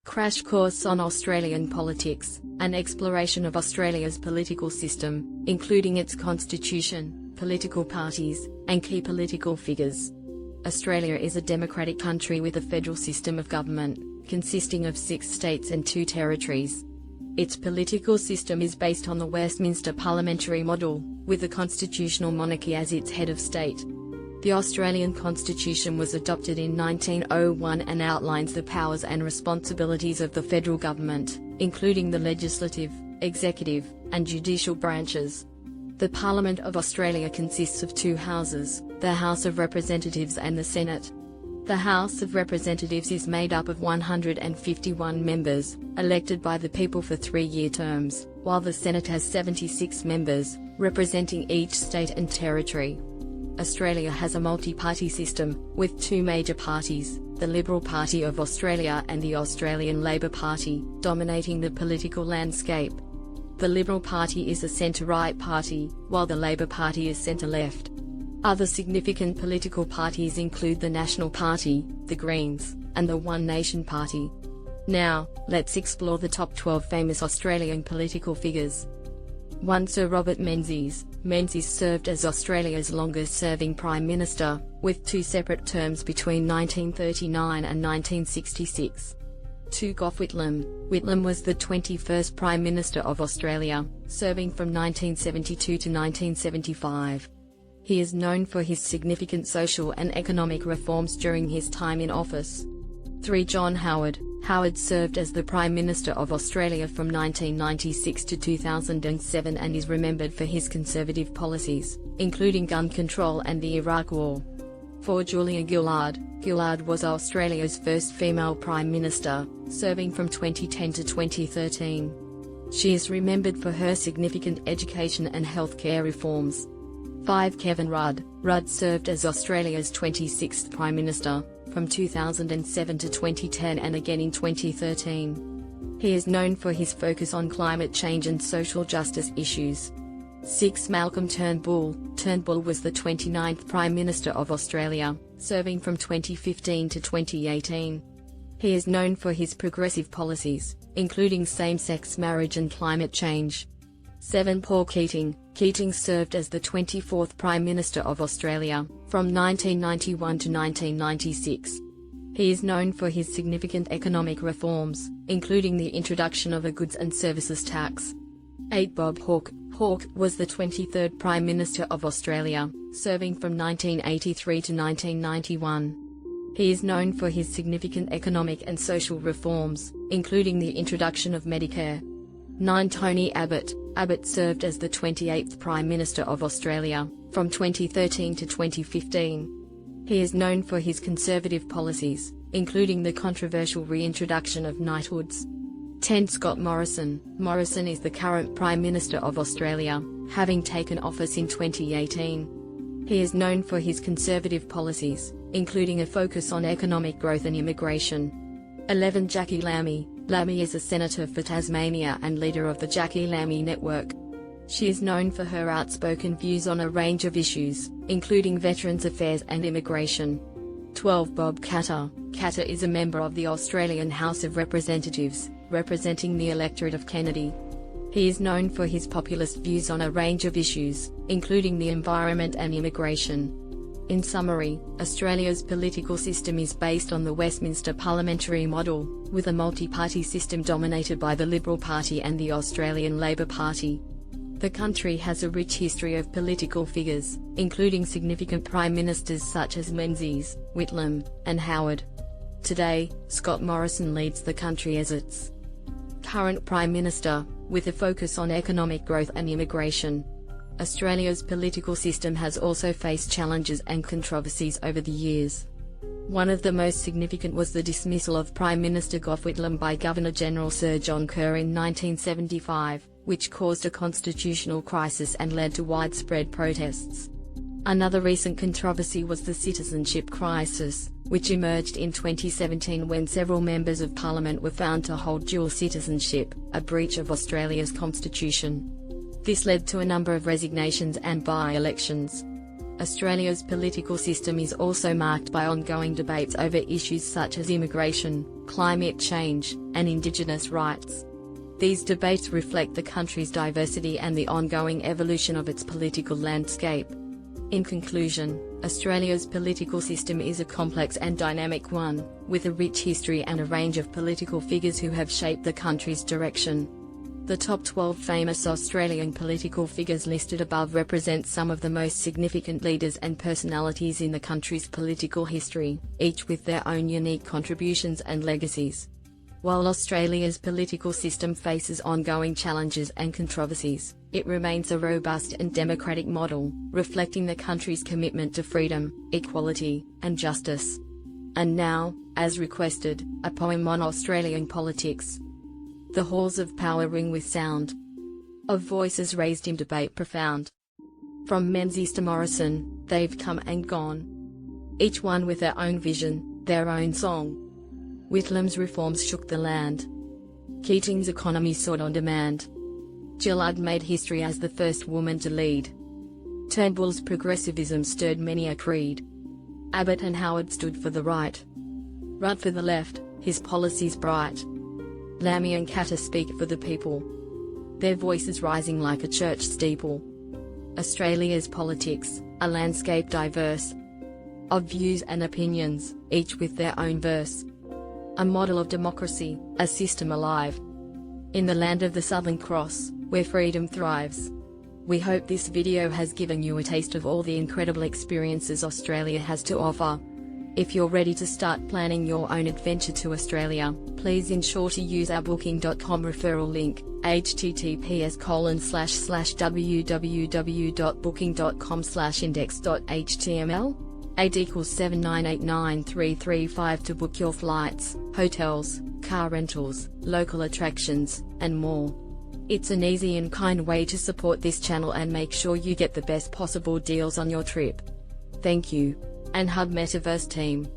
Crash Course on Australian Politics, an exploration of Australia's political system, including its constitution, political parties, and key political figures. Australia is a democratic country with a federal system of government, consisting of 6 states and 2 territories. Its political system is based on the Westminster parliamentary model, with the constitutional monarchy as its head of state. The Australian Constitution was adopted in 1901 and outlines the powers and responsibilities of the federal government, including the legislative, executive, and judicial branches. The Parliament of Australia consists of 2 houses, the House of Representatives and the Senate. The House of Representatives is made up of 151 members, elected by the people for 3-year terms, while the Senate has 76 members, representing each state and territory. Australia has a multi-party system, with 2 major parties, the Liberal Party of Australia and the Australian Labor Party, dominating the political landscape. The Liberal Party is a centre-right party, while the Labor Party is centre-left. Other significant political parties include the National Party, the Greens, and the One Nation Party. Now, let's explore the top 12 famous Australian political figures. 1. Sir Robert Menzies. Menzies served as Australia's longest-serving Prime Minister, with 2 separate terms between 1939 and 1966. 2. Gough Whitlam. Whitlam was the 21st Prime Minister of Australia, serving from 1972 to 1975. He is known for his significant social and economic reforms during his time in office. 3. John Howard. Howard served as the Prime Minister of Australia from 1996 to 2007 and is remembered for his conservative policies, including gun control and the Iraq War. 4. Julia Gillard. Gillard was Australia's first female Prime Minister, serving from 2010 to 2013. She is remembered for her significant education and healthcare reforms. 5. Kevin Rudd. Rudd served as Australia's 26th Prime Minister, from 2007 to 2010 and again in 2013. He is known for his focus on climate change and social justice issues. 6. Malcolm Turnbull. Turnbull was the 29th Prime Minister of Australia, serving from 2015 to 2018. He is known for his progressive policies, including same-sex marriage and climate change. 7. Paul Keating. Keating served as the 24th Prime Minister of Australia, from 1991 to 1996. He is known for his significant economic reforms, including the introduction of a goods and services tax. 8. Bob Hawke. Hawke was the 23rd Prime Minister of Australia, serving from 1983 to 1991. He is known for his significant economic and social reforms, including the introduction of Medicare. 9. Tony Abbott. Abbott served as the 28th Prime Minister of Australia, from 2013 to 2015. He is known for his conservative policies, including the controversial reintroduction of knighthoods. 10. Scott Morrison. Morrison is the current Prime Minister of Australia, having taken office in 2018. He is known for his conservative policies, including a focus on economic growth and immigration. 11. Jackie Lamy. Lamy is a senator for Tasmania and leader of the Jackie Lamy Network. She is known for her outspoken views on a range of issues, including veterans affairs and immigration. 12. Bob Katter. Katter is a member of the Australian House of Representatives, representing the electorate of Kennedy. He is known for his populist views on a range of issues, including the environment and immigration. In summary, Australia's political system is based on the Westminster parliamentary model, with a multi-party system dominated by the Liberal Party and the Australian Labor Party. The country has a rich history of political figures, including significant prime ministers such as Menzies, Whitlam, and Howard. Today, Scott Morrison leads the country as its current Prime Minister, with a focus on economic growth and immigration. Australia's political system has also faced challenges and controversies over the years. One of the most significant was the dismissal of Prime Minister Gough Whitlam by Governor-General Sir John Kerr in 1975, which caused a constitutional crisis and led to widespread protests. Another recent controversy was the citizenship crisis, which emerged in 2017 when several members of Parliament were found to hold dual citizenship, a breach of Australia's constitution. This led to a number of resignations and by-elections. Australia's political system is also marked by ongoing debates over issues such as immigration, climate change, and Indigenous rights. These debates reflect the country's diversity and the ongoing evolution of its political landscape. In conclusion, Australia's political system is a complex and dynamic one, with a rich history and a range of political figures who have shaped the country's direction. The top 12 famous Australian political figures listed above represent some of the most significant leaders and personalities in the country's political history, each with their own unique contributions and legacies. While Australia's political system faces ongoing challenges and controversies, it remains a robust and democratic model, reflecting the country's commitment to freedom, equality, and justice. And now, as requested, a poem on Australian politics. The halls of power ring with sound of voices raised in debate profound. From Menzies to Morrison, they've come and gone, each one with their own vision, their own song. Whitlam's reforms shook the land. Keating's economy soared on demand. Gillard made history as the first woman to lead. Turnbull's progressivism stirred many a creed. Abbott and Howard stood for the right. Rudd for the left, his policies bright. Lammy and Catter speak for the people, their voices rising like a church steeple. Australia's politics, a landscape diverse of views and opinions, each with their own verse. A model of democracy, a system alive in the land of the Southern Cross, where freedom thrives. We hope this video has given you a taste of all the incredible experiences Australia has to offer. If you're ready to start planning your own adventure to Australia, please ensure to use our booking.com referral link, https://www.booking.com/index.html. AD equals 7989335 to book your flights, hotels, car rentals, local attractions, and more. It's an easy and kind way to support this channel and make sure you get the best possible deals on your trip. Thank you. And Hub Metaverse team.